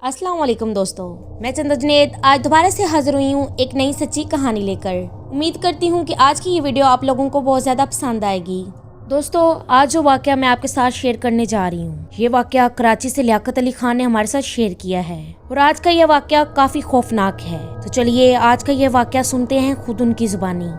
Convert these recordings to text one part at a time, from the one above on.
अस्सलाम वालेकुम दोस्तों, मैं चंदा जुनैद आज दोबारा से हाजिर हुई हूँ एक नई सच्ची कहानी लेकर। उम्मीद करती हूँ कि आज की ये वीडियो आप लोगों को बहुत ज़्यादा पसंद आएगी। दोस्तों, आज जो वाक़या मैं आपके साथ शेयर करने जा रही हूँ, ये वाक़या कराची से लियाकत अली खान ने हमारे साथ शेयर किया है और आज का यह वाक़या काफ़ी खौफनाक है। तो चलिए आज का यह वाक़या सुनते हैं खुद उनकी ज़ुबानी।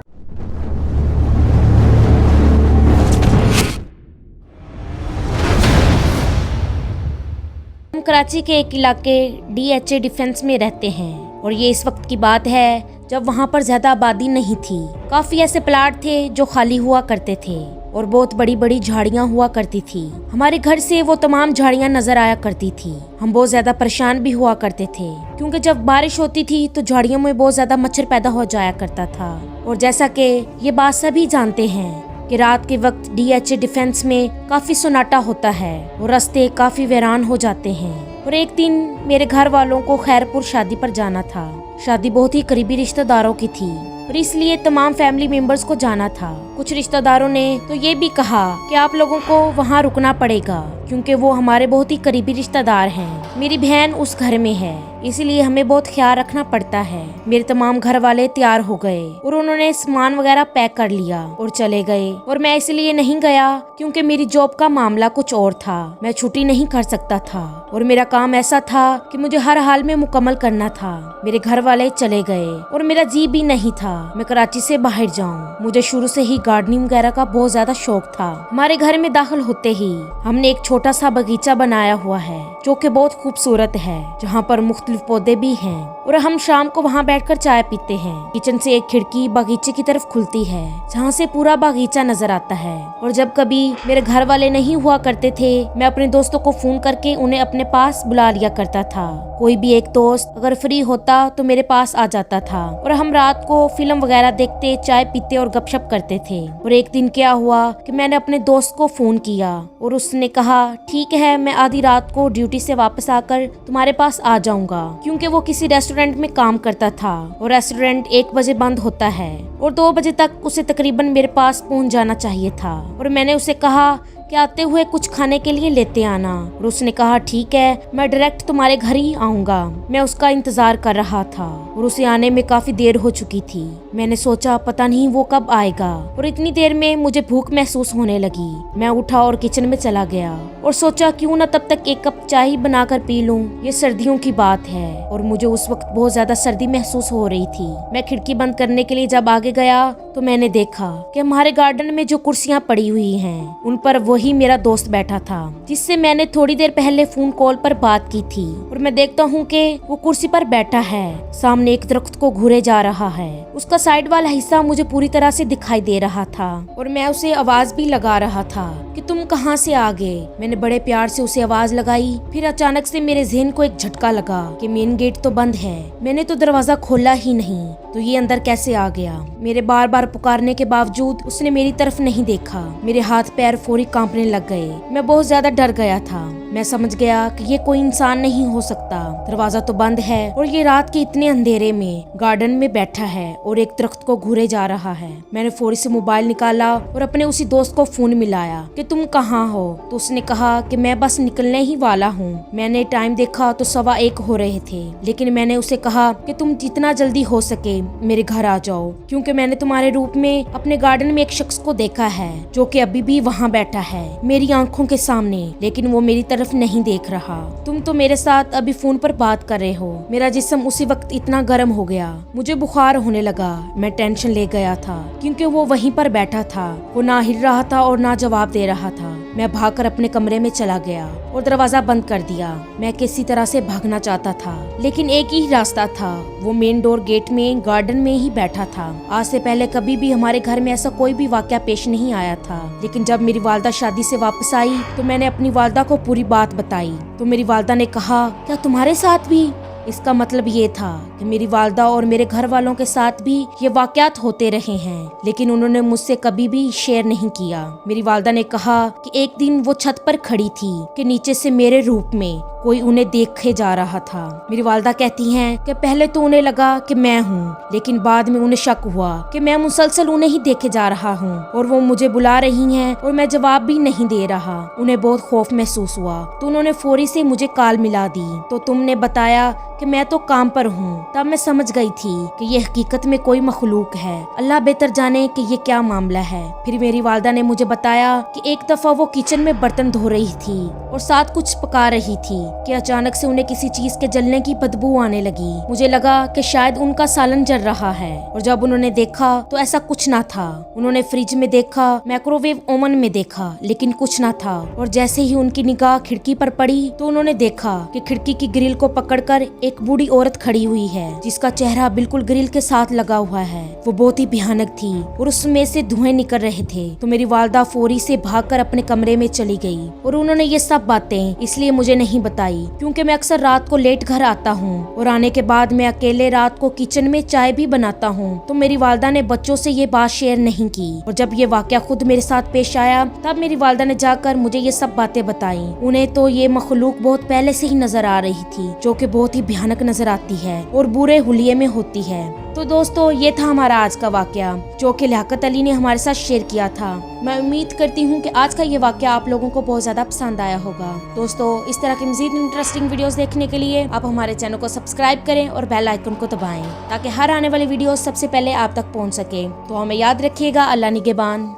हम कराची के एक इलाके DHA डिफेंस में रहते हैं और ये इस वक्त की बात है जब वहाँ पर ज़्यादा आबादी नहीं थी। काफ़ी ऐसे प्लाट थे जो खाली हुआ करते थे और बहुत बड़ी बड़ी झाड़ियाँ हुआ करती थी। हमारे घर से वो तमाम झाड़ियाँ नजर आया करती थी। हम बहुत ज़्यादा परेशान भी हुआ करते थे क्योंकि जब बारिश होती थी तो झाड़ियों में बहुत ज़्यादा मच्छर पैदा हो जाया करता था। और जैसा कि ये बात सभी जानते हैं कि रात के वक्त DHA डिफेंस में काफी सन्नाटा होता है और रास्ते काफी वीरान हो जाते हैं। और एक दिन मेरे घर वालों को खैरपुर शादी पर जाना था। शादी बहुत ही करीबी रिश्तेदारों की थी और इसलिए तमाम फैमिली मेंबर्स को जाना था। कुछ रिश्तेदारों ने तो ये भी कहा कि आप लोगों को वहाँ रुकना पड़ेगा क्योंकि वो हमारे बहुत ही करीबी रिश्तेदार हैं। मेरी बहन उस घर में है, इसलिए हमें बहुत ख्याल रखना पड़ता है। मेरे तमाम घर वाले तैयार हो गए और उन्होंने सामान वगैरह पैक कर लिया और चले गए। और मैं इसलिए नहीं गया क्योंकि मेरी जॉब का मामला कुछ और था, मैं छुट्टी नहीं कर सकता था और मेरा काम ऐसा था कि मुझे हर हाल में मुकम्मल करना था। मेरे घर वाले चले गए और मेरा जी भी नहीं था मैं कराची से बाहर जाऊं। मुझे शुरू से ही गार्डनिंग वगैरह का बहुत ज्यादा शौक था। हमारे घर में दाखिल होते ही हमने एक छोटा सा बगीचा बनाया हुआ है जो कि बहुत खूबसूरत है, जहाँ पर मुख्तलिफ पौधे भी हैं और हम शाम को वहाँ बैठकर चाय पीते हैं। किचन से एक खिड़की बगीचे की तरफ खुलती है जहाँ से पूरा बगीचा नजर आता है। और जब कभी मेरे घर वाले नहीं हुआ करते थे, मैं अपने दोस्तों को फोन करके उन्हें अपने पास बुला लिया करता था। कोई भी एक दोस्त अगर फ्री होता तो मेरे पास आ जाता था और हम रात को फिल्म वगैरह देखते, चाय पीते और गपशप करते थे। और एक दिन क्या हुआ कि मैंने अपने दोस्त को फोन किया और उसने कहा ठीक है, मैं आधी रात को ड्यूटी से वापस आकर तुम्हारे पास आ जाऊंगा, क्योंकि वो किसी रेस्टोरेंट में काम करता था और रेस्टोरेंट 1 बजे बंद होता है और 2 बजे तक उसे तकरीबन मेरे पास पहुंच जाना चाहिए था। और मैंने उसे कहा कि आते हुए कुछ खाने के लिए लेते आना और उसने कहा ठीक है, मैं डायरेक्ट तुम्हारे घर ही आऊंगा। मैं उसका इंतजार कर रहा था और उसे आने में काफी देर हो चुकी थी। मैंने सोचा पता नहीं वो कब आएगा और इतनी देर में मुझे भूख महसूस होने लगी। मैं उठा और किचन में चला गया और सोचा क्यों ना तब तक 1 कप चाय ही बनाकर पी लूं। ये सर्दियों की बात है और मुझे उस वक्त बहुत ज्यादा सर्दी महसूस हो रही थी। मैं खिड़की बंद करने के लिए जब आगे गया तो मैंने देखा कि हमारे गार्डन में जो कुर्सियां पड़ी हुई हैं उन पर वही मेरा दोस्त बैठा था जिससे मैंने थोड़ी देर पहले फोन कॉल पर बात की थी। और मैं देखता हूँ कि वो कुर्सी पर बैठा है, सामने एक दरख्त को घूरे जा रहा है। उसका साइड वाला हिस्सा मुझे पूरी तरह से दिखाई दे रहा था और मैं उसे आवाज भी लगा रहा था कि तुम कहाँ से आ गए। मैंने बड़े प्यार से उसे आवाज लगाई। फिर अचानक से मेरे ज़हन को एक झटका लगा कि मेन गेट तो बंद है, मैंने तो दरवाजा खोला ही नहीं, तो ये अंदर कैसे आ गया। मेरे बार बार पुकारने के बावजूद उसने मेरी तरफ नहीं देखा। मेरे हाथ पैर फौरी कांपने लग गए। मैं बहुत ज्यादा डर गया था। मैं समझ गया कि ये कोई इंसान नहीं हो सकता, दरवाजा तो बंद है और ये रात के इतने अंधेरे में गार्डन में बैठा है और एक दरख्त को घूरे जा रहा है। मैंने फौरी से मोबाइल निकाला और अपने उसी दोस्त को फोन मिलाया कि तुम कहाँ हो। तो उसने कहा कि मैं बस निकलने ही वाला हूँ। मैंने टाइम देखा तो 1:15 हो रहे थे, लेकिन मैंने उसे कहा कि तुम जितना जल्दी हो सके मेरे घर आ जाओ, क्योंकि मैंने तुम्हारे रूप में अपने गार्डन में एक शख्स को देखा है जो कि अभी भी वहाँ बैठा है मेरी आंखों के सामने, लेकिन वो मेरी तरफ नहीं देख रहा। तुम तो मेरे साथ अभी फोन पर बात कर रहे हो। मेरा जिस्म उसी वक्त इतना गर्म हो गया, मुझे बुखार होने लगा। मैं टेंशन ले गया था क्योंकि वो वहीं पर बैठा था। वो ना हिल रहा था और ना जवाब दे रहा था। मैं भागकर अपने कमरे में चला गया और दरवाजा बंद कर दिया। मैं किसी तरह से भागना चाहता था, लेकिन एक ही रास्ता था, वो मेन डोर गेट में गार्डन में ही बैठा था। आज से पहले कभी भी हमारे घर में ऐसा कोई भी वाकया पेश नहीं आया था, लेकिन जब मेरी वालदा शादी से वापस आई तो मैंने अपनी वालदा को पूरी बात बताई। तो मेरी वालदा ने कहा क्या तुम्हारे साथ भी? इसका मतलब ये था कि मेरी वालदा और मेरे घर वालों के साथ भी ये वाकयात होते रहे हैं, लेकिन उन्होंने मुझसे कभी भी शेयर नहीं किया। मेरी वालदा ने कहा कि एक दिन वो छत पर खड़ी थी कि नीचे से मेरे रूप में कोई उन्हें देखे जा रहा था। मेरी वालदा कहती हैं कि पहले तो उन्हें लगा कि मैं हूँ, लेकिन बाद में उन्हें शक हुआ कि मैं मुसलसल उन्हें ही देखे जा रहा हूँ और वो मुझे बुला रही हैं और मैं जवाब भी नहीं दे रहा। उन्हें बहुत खौफ महसूस हुआ तो उन्होंने फौरी से मुझे कॉल मिला दी। तो तुमने बताया कि मैं तो काम पर हूँ। तब मैं समझ गई थी कि ये हकीकत में कोई मखलूक है। अल्लाह बेहतर जाने कि ये क्या मामला है। फिर मेरी वालदा ने मुझे बताया कि एक दफा वो किचन में बर्तन धो रही थी और साथ कुछ पका रही थी कि अचानक से उन्हें किसी चीज के जलने की बदबू आने लगी। मुझे लगा कि शायद उनका सालन जल रहा है और जब उन्होंने देखा तो ऐसा कुछ ना था। उन्होंने फ्रिज में देखा, माइक्रोवेव ओवन में देखा, लेकिन कुछ ना था। और जैसे ही उनकी निगाह खिड़की पर पड़ी तो उन्होंने देखा कि खिड़की की ग्रिल को पकड़कर एक बूढ़ी औरत खड़ी हुई है जिसका चेहरा बिल्कुल ग्रिल के साथ लगा हुआ है। वो बहुत ही भयानक थी और उसमें से धुएं निकल रहे थे। तो मेरी वालदा फौरी से भागकर अपने कमरे में चली गई और उन्होंने ये सब बातें इसलिए मुझे नहीं बताई क्योंकि मैं अक्सर रात को लेट घर आता हूँ और आने के बाद मैं अकेले रात को किचन में चाय भी बनाता हूँ। तो मेरी वालदा ने बच्चों से ये बात शेयर नहीं की और जब ये वाकया खुद मेरे साथ पेश आया तब मेरी वालदा ने जाकर मुझे ये सब बातें बताई। उन्हें तो ये मखलूक बहुत पहले से ही नजर आ रही थी जो कि बहुत ही भयानक नजर आती है और बुरे हुलिये में होती है। तो दोस्तों ये था हमारा आज का वाकया जो कि लियाकत अली ने हमारे साथ शेयर किया था। मैं उम्मीद करती हूँ कि आज का ये वाकया आप लोगों को बहुत ज्यादा पसंद आया होगा। दोस्तों इस तरह की मजीद इंटरेस्टिंग वीडियोस देखने के लिए आप हमारे चैनल को सब्सक्राइब करें और बेल आइकन को दबाएं ताकि हर आने वाली वीडियो सबसे पहले आप तक पहुँच सके। तो हमें याद रखिएगा। अल्लाह निगहबान।